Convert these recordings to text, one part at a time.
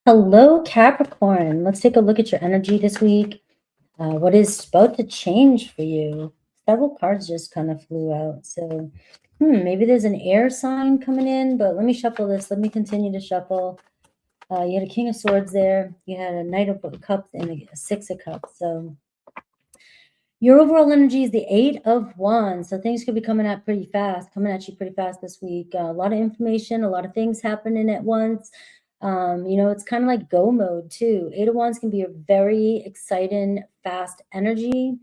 Hello, Capricorn. Let's take a look at your energy this week. What is about to change for you? Several cards just kind of flew out. So, maybe there's an air sign coming in, but let me shuffle this. Let me continue to shuffle. You had a King of Swords there. You had a Knight of Cups and a Six of Cups. So, your overall energy is the Eight of Wands. So, things could be coming at you pretty fast this week. A lot of information, a lot of things happening at once. It's kind of like go mode too. Eight of Wands can be a very exciting, fast energy.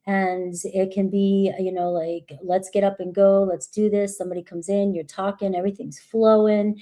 And it can be, like, let's get up and go. Let's do this. Somebody comes in, you're talking, everything's flowing,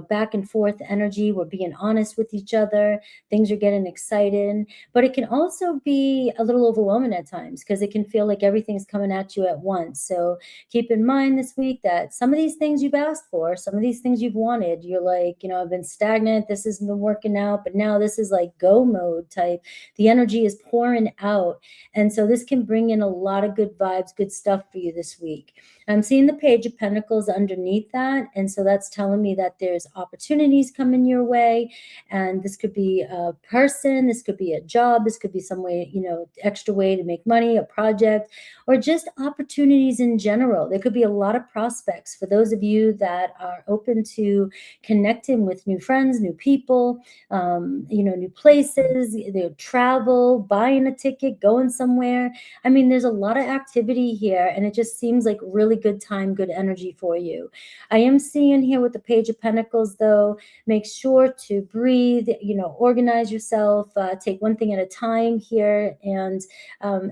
back and forth energy. We're being honest with each other. Things are getting excited. But it can also be a little overwhelming at times because it can feel like everything's coming at you at once. So keep in mind this week that some of these things you've asked for, some of these things you've wanted, you're like, I've been stagnant. This hasn't been working out. But now this is like go mode type. The energy is pouring out. And so this can bring in a lot of good vibes, good stuff for you this week. I'm seeing the Page of Pentacles underneath that. And so that's telling me that there's opportunities coming your way. And this could be a person, this could be a job, this could be some way, extra way to make money, a project, or just opportunities in general. There could be a lot of prospects for those of you that are open to connecting with new friends, new people, new places, travel, buying a ticket, going somewhere. I mean, there's a lot of activity here, and it just seems like really good time, good energy for you. I am seeing here with the Page of Pentacles, though, make sure to breathe, organize yourself, take one thing at a time here. And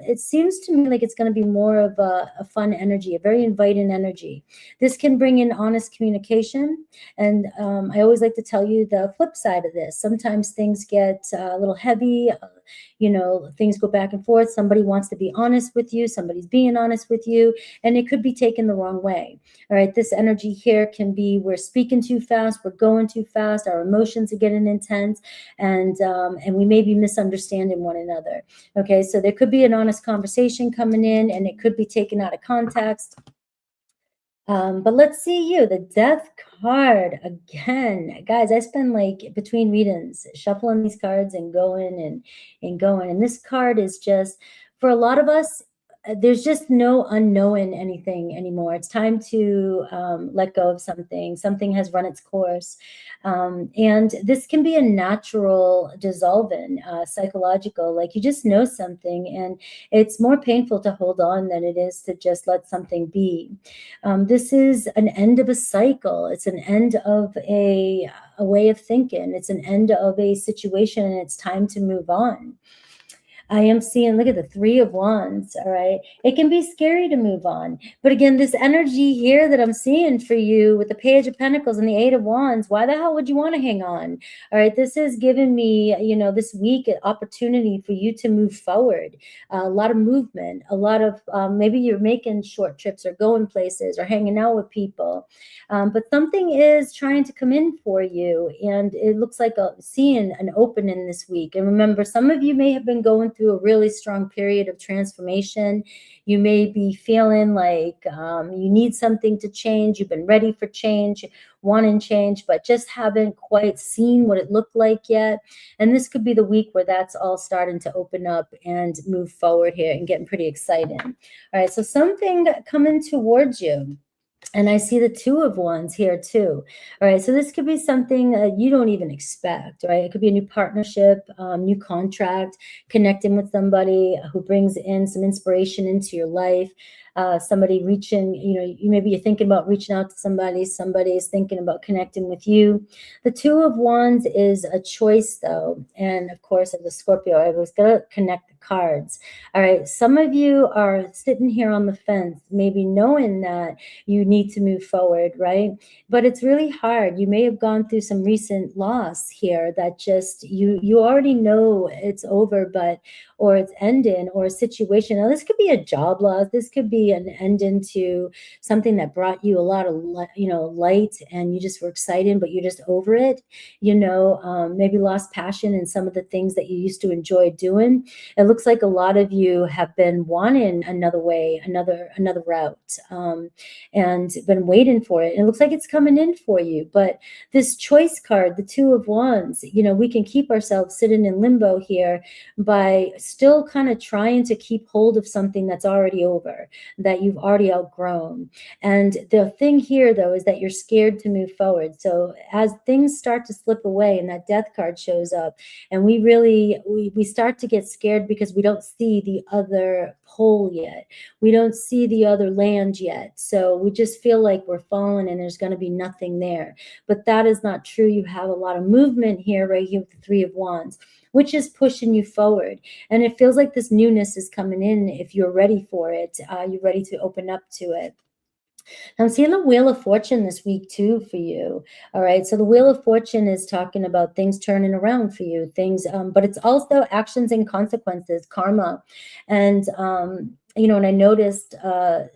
it seems to me like it's going to be more of a fun energy, a very inviting energy. This can bring in honest communication. And I always like to tell you the flip side of this. Sometimes things get a little heavy, things go back and forth. Somebody wants to be honest with you. Somebody's being honest with you, and it could be taken the wrong way. All right. This energy here can be, we're speaking too fast. We're going too fast. Our emotions are getting intense, and we may be misunderstanding one another. Okay. So there could be an honest conversation coming in, and it could be taken out of context. But let's see you, the Death card again. Guys, I spend like between readings shuffling these cards and going and going. And this card is just, for a lot of us, there's just no unknowing anything anymore. It's time to let go of something. Something has run its course. And this can be a natural dissolving, psychological, like you just know something, and it's more painful to hold on than it is to just let something be. This is an end of a cycle. It's an end of a way of thinking. It's an end of a situation, and it's time to move on. I am seeing, look at the Three of Wands, all right? It can be scary to move on. But again, this energy here that I'm seeing for you with the Page of Pentacles and the Eight of Wands, why the hell would you want to hang on? All right, this is giving me, this week an opportunity for you to move forward. A lot of movement, a lot of, maybe you're making short trips or going places or hanging out with people. But something is trying to come in for you, and it looks like seeing an opening this week. And remember, some of you may have been going through a really strong period of transformation. You may be feeling like you need something to change. You've been ready for change, wanting change, but just haven't quite seen what it looked like yet. And this could be the week where that's all starting to open up and move forward here and getting pretty exciting. All right, so something coming towards you. And I see the Two of Wands here too. All right, so this could be something you don't even expect, right? It could be a new partnership, new contract, connecting with somebody who brings in some inspiration into your life. Somebody reaching, maybe you're thinking about reaching out to somebody. Somebody is thinking about connecting with you. The Two of Wands is a choice, though. And of course, as a Scorpio, I was going to connect the cards. All right, some of you are sitting here on the fence, maybe knowing that you need to move forward, right? But it's really hard. You may have gone through some recent loss here that just you already know it's over, but or it's ending, or a situation. Now, this could be a job loss. This could be an end into something that brought you a lot of, light, and you just were excited, but you're just over it. Maybe lost passion in some of the things that you used to enjoy doing. It looks like a lot of you have been wanting another way, another route, and been waiting for it. It looks like it's coming in for you. But this choice card, the Two of Wands, we can keep ourselves sitting in limbo here by still kind of trying to keep hold of something that's already over, that you've already outgrown. And the thing here, though, is that you're scared to move forward. So as things start to slip away and that Death card shows up, and we start to get scared because we don't see the other pole yet. We don't see the other land yet. So we just feel like we're falling and there's going to be nothing there. But that is not true. You have a lot of movement here, right here with the Three of Wands, which is pushing you forward. And it feels like this newness is coming in if you're ready for it. You're ready to open up to it. I'm seeing the Wheel of Fortune this week too for you. All right. So the Wheel of Fortune is talking about things turning around for you, but it's also actions and consequences, karma. And, and I noticed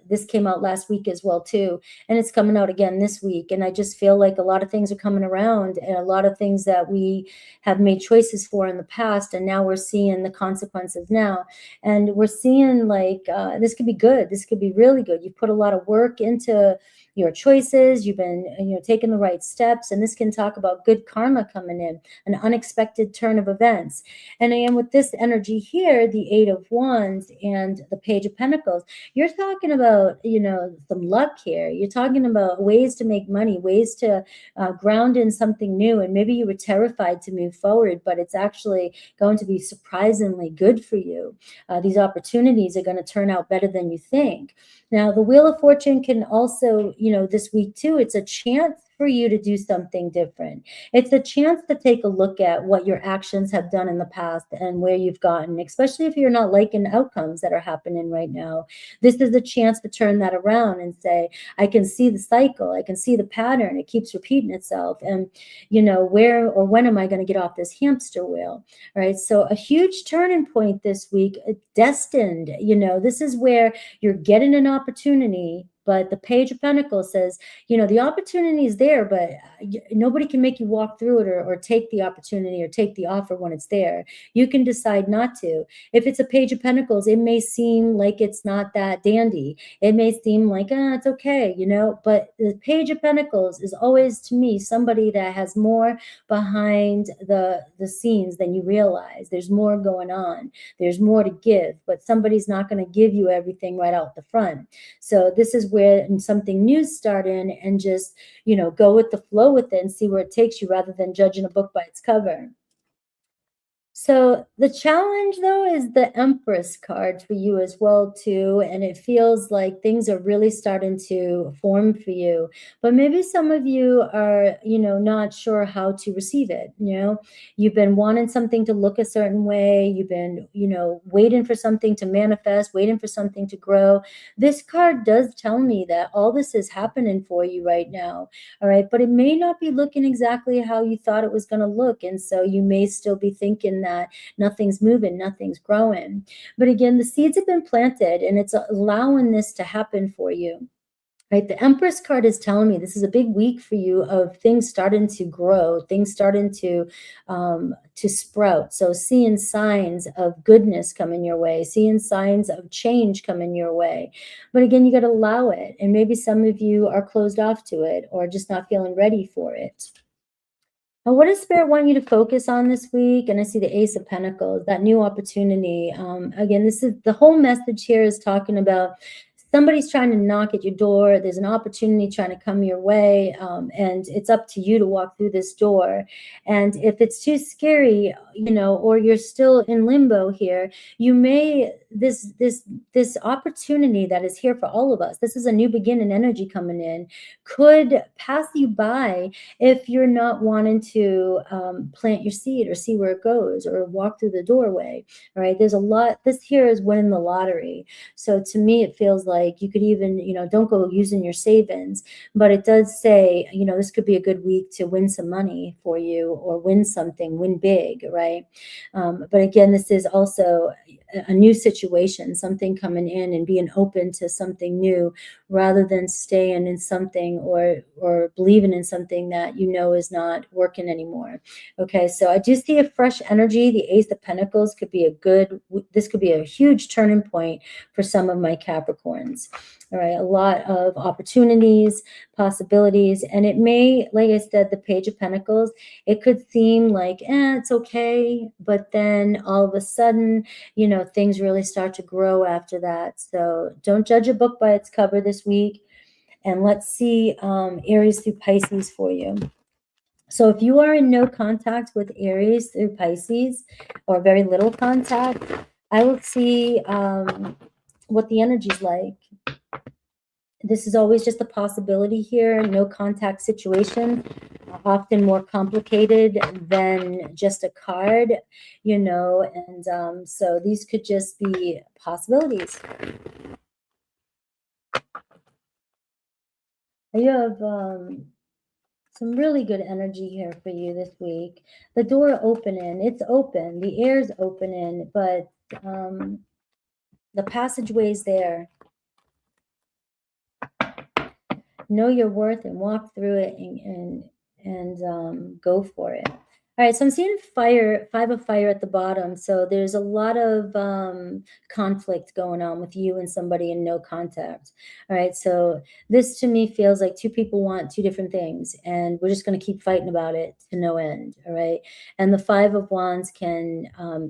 this came out last week as well too, and it's coming out again this week. And I just feel like a lot of things are coming around, and a lot of things that we have made choices for in the past, and now we're seeing the consequences now. And we're seeing like this could be good. This could be really good. You put a lot of work into your choices. You've been, taking the right steps, and this can talk about good karma coming in, an unexpected turn of events. And again, with this energy here, the Eight of Wands and the Page of Pentacles, you're talking about, some luck here. You're talking about ways to make money, ways to ground in something new. And maybe you were terrified to move forward, but it's actually going to be surprisingly good for you. These opportunities are going to turn out better than you think. Now, the Wheel of Fortune can also, this week too, it's a chance for you to do something different. It's a chance to take a look at what your actions have done in the past and where you've gotten, especially if you're not liking outcomes that are happening right now. This is a chance to turn that around and say, I can see the cycle. I can see the pattern. It keeps repeating itself. And, where or when am I going to get off this hamster wheel? All right. So a huge turning point this week, destined, this is where you're getting an opportunity. But the Page of Pentacles says, the opportunity is there, but nobody can make you walk through it or take the opportunity or take the offer when it's there. You can decide not to. If it's a Page of Pentacles, it may seem like it's not that dandy. It may seem like, it's okay, but the Page of Pentacles is always, to me, somebody that has more behind the scenes than you realize. There's more going on. There's more to give, but somebody's not going to give you everything right out the front. So this is where something new starting, and just, go with the flow with it and see where it takes you rather than judging a book by its cover. So the challenge, though, is the Empress card for you as well, too. And it feels like things are really starting to form for you. But maybe some of you are, not sure how to receive it. You've been wanting something to look a certain way. You've been, waiting for something to manifest, waiting for something to grow. This card does tell me that all this is happening for you right now. All right. But it may not be looking exactly how you thought it was going to look. And so you may still be thinking that nothing's moving, nothing's growing. But again, the seeds have been planted, and it's allowing this to happen for you. Right, the Empress card is telling me this is a big week for you of things starting to grow, things starting to sprout. So seeing signs of goodness coming your way, seeing signs of change coming your way. But again, you got to allow it. And maybe some of you are closed off to it or just not feeling ready for it. Now, what does Spirit want you to focus on this week? And I see the Ace of Pentacles, that new opportunity. Again, this is the whole message here is talking about somebody's trying to knock at your door. There's an opportunity trying to come your way, and it's up to you to walk through this door. And if it's too scary, or you're still in limbo here, you may this opportunity that is here for all of us. This is a new beginning energy coming in. Could pass you by if you're not wanting to plant your seed or see where it goes or walk through the doorway. All right, there's a lot. This here is winning the lottery. So to me, it feels like like you could even, you know, don't go using your savings, but it does say, you know, this could be a good week to win some money for you or win something, win big, right? But again, this is also a new situation, something coming in and being open to something new rather than staying in something or believing in something that you know is not working anymore. Okay, so I do see a fresh energy. The Ace of Pentacles could be this could be a huge turning point for some of my Capricorns. All right, a lot of opportunities, possibilities, and it may, like I said, the Page of Pentacles, it could seem like, it's okay, but then all of a sudden, you know, things really start to grow after that. So don't judge a book by its cover this week. And let's see Aries through Pisces for you. So if you are in no contact with Aries through Pisces, or very little contact, I will see what the energy's like. This is always just a possibility here. No contact situation, often more complicated than just a card, you know, and so these could just be possibilities. You have some really good energy here for you this week. The door opening, it's open, the air's opening, but the passageway's there. Know your worth and walk through it and go for it. All right, so I'm seeing fire, 5 of fire at the bottom. So there's a lot of conflict going on with you and somebody in no contact. All right, so this to me feels like two people want two different things, and we're just going to keep fighting about it to no end. All right, and the 5 of Wands can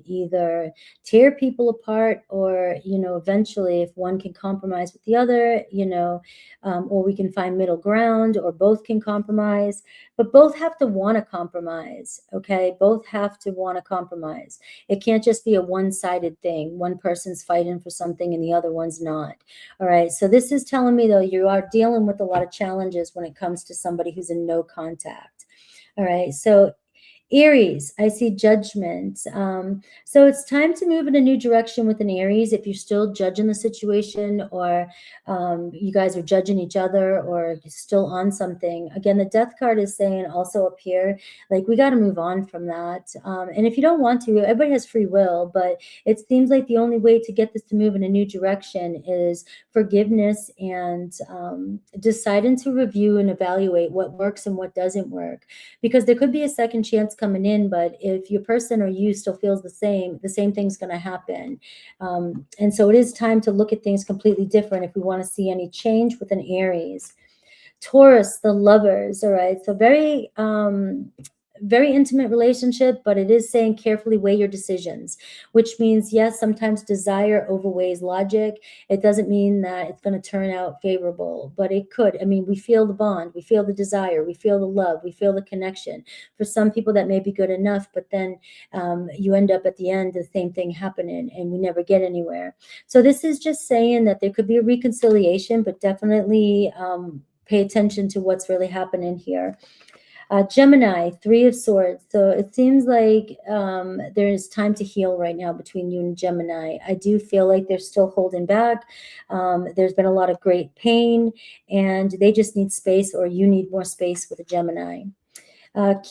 either tear people apart, or, you know, eventually if one can compromise with the other, you know, or we can find middle ground, or both can compromise, but both have to want to compromise. Okay, both have to want to compromise. It can't just be a one-sided thing. One person's fighting for something and the other one's not. All right, so this is telling me, though, you are dealing with a lot of challenges when it comes to somebody who's in no contact. All right, so Aries, I see judgment. So it's time to move in a new direction with an Aries. If you're still judging the situation, or you guys are judging each other, or still on something. Again, the Death card is saying also up here, like, we got to move on from that. And if you don't want to, everybody has free will, but it seems like the only way to get this to move in a new direction is forgiveness and deciding to review and evaluate what works and what doesn't work. Because there could be a second chance coming in, but if your person or you still feels the same thing's going to happen. And so it is time to look at things completely different if we want to see any change with an Aries. Taurus, the Lovers. All right, so very intimate relationship, but it is saying carefully weigh your decisions, which means, yes, sometimes desire overweighs logic. It doesn't mean that it's going to turn out favorable, but it could. I mean, we feel the bond, we feel the desire, we feel the love, we feel the connection. For some people that may be good enough, but then you end up at the end, the same thing happening, and we never get anywhere. So this is just saying that there could be a reconciliation, but definitely pay attention to what's really happening here. Gemini, 3 of Swords. So it seems like there's time to heal right now between you and Gemini. I do feel like they're still holding back. There's been a lot of great pain, and they just need space, or you need more space with a Gemini.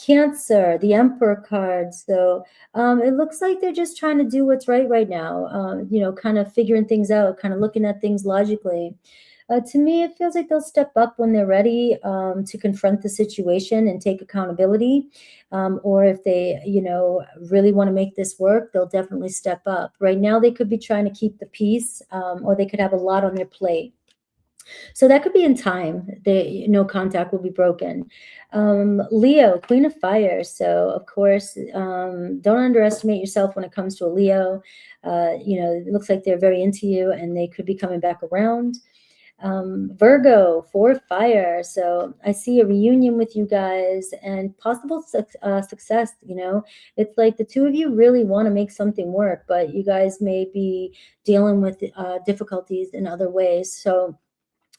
Cancer, the Emperor card. So it looks like they're just trying to do what's right now, you know, kind of figuring things out, kind of looking at things logically. To me, it feels like they'll step up when they're ready to confront the situation and take accountability. Or if they, you know, really want to make this work, they'll definitely step up. Right now, they could be trying to keep the peace, or they could have a lot on their plate. So that could be in time. No contact will be broken. Leo, Queen of Fire. So, of course, don't underestimate yourself when it comes to a Leo. You know, it looks like they're very into you, and they could be coming back around. Virgo, 4 of Fire. So I see a reunion with you guys and possible success. You know, it's like the two of you really want to make something work, but you guys may be dealing with difficulties in other ways. So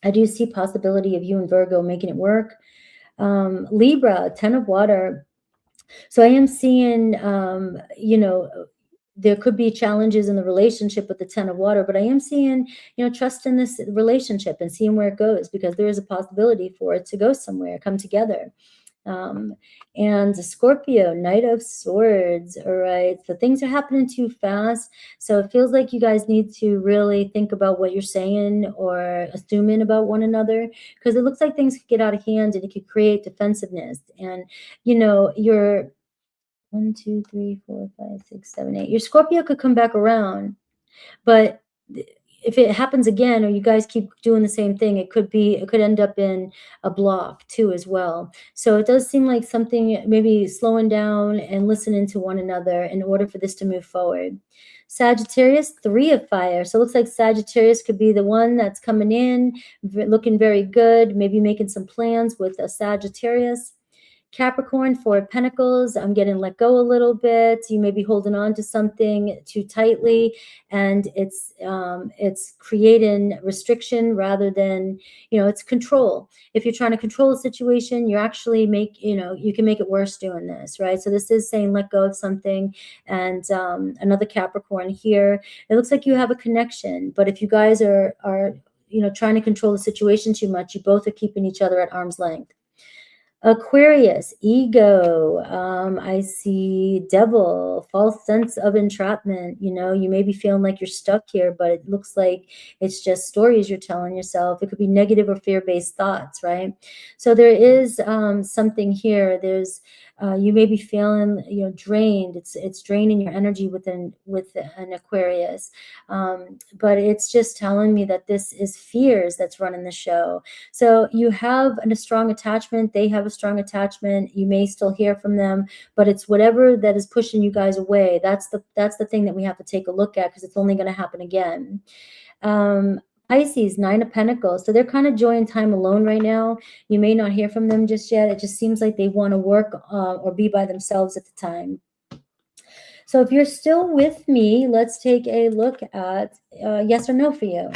I do see possibility of you and Virgo making it work. Libra, 10 of Water. So I am seeing, you know, there could be challenges in the relationship with the 10 of water, but I am seeing, trust in this relationship and seeing where it goes, because there is a possibility for it to go somewhere, come together. And Scorpio, Knight of Swords. All right. So things are happening too fast. So it feels like you guys need to really think about what you're saying or assuming about one another, because it looks like things could get out of hand and it could create defensiveness. And, you're 1, 2, 3, 4, 5, 6, 7, 8. Your Scorpio could come back around, but if it happens again, or you guys keep doing the same thing, it could end up in a block too as well. So it does seem like something, maybe slowing down and listening to one another in order for this to move forward. Sagittarius, 3 of fire. So it looks like Sagittarius could be the one that's coming in, looking very good, maybe making some plans with a Sagittarius. Capricorn, 4 of Pentacles. I'm getting let go a little bit. You may be holding on to something too tightly, and it's creating restriction rather than, it's control. If you're trying to control a situation, you actually you can make it worse doing this, right? So this is saying let go of something. And another Capricorn here. It looks like you have a connection, but if you guys are trying to control the situation too much, you both are keeping each other at arm's length. Aquarius, ego. I see devil, false sense of entrapment. You may be feeling like you're stuck here, but it looks like it's just stories you're telling yourself. It could be negative or fear-based thoughts, right? So there is something here. There's you may be feeling drained. It's draining your energy with an Aquarius, but it's just telling me that this is fears that's running the show. So you have a strong attachment. They have a strong attachment. You may still hear from them, but it's whatever that is pushing you guys away. That's the thing that we have to take a look at, because it's only going to happen again. Pisces, 9 of Pentacles. So they're kind of enjoying time alone right now. You may not hear from them just yet. It just seems like they want to work or be by themselves at the time. So if you're still with me, let's take a look at yes or no for you.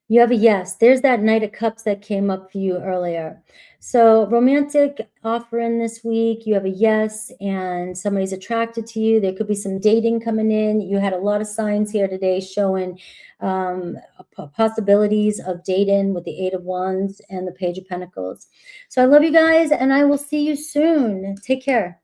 You have a yes. There's that Knight of Cups that came up for you earlier. So romantic offering this week. You have a yes, and somebody's attracted to you. There could be some dating coming in. You had a lot of signs here today showing possibilities of dating with the 8 of Wands and the Page of Pentacles. So I love you guys, and I will see you soon. Take care.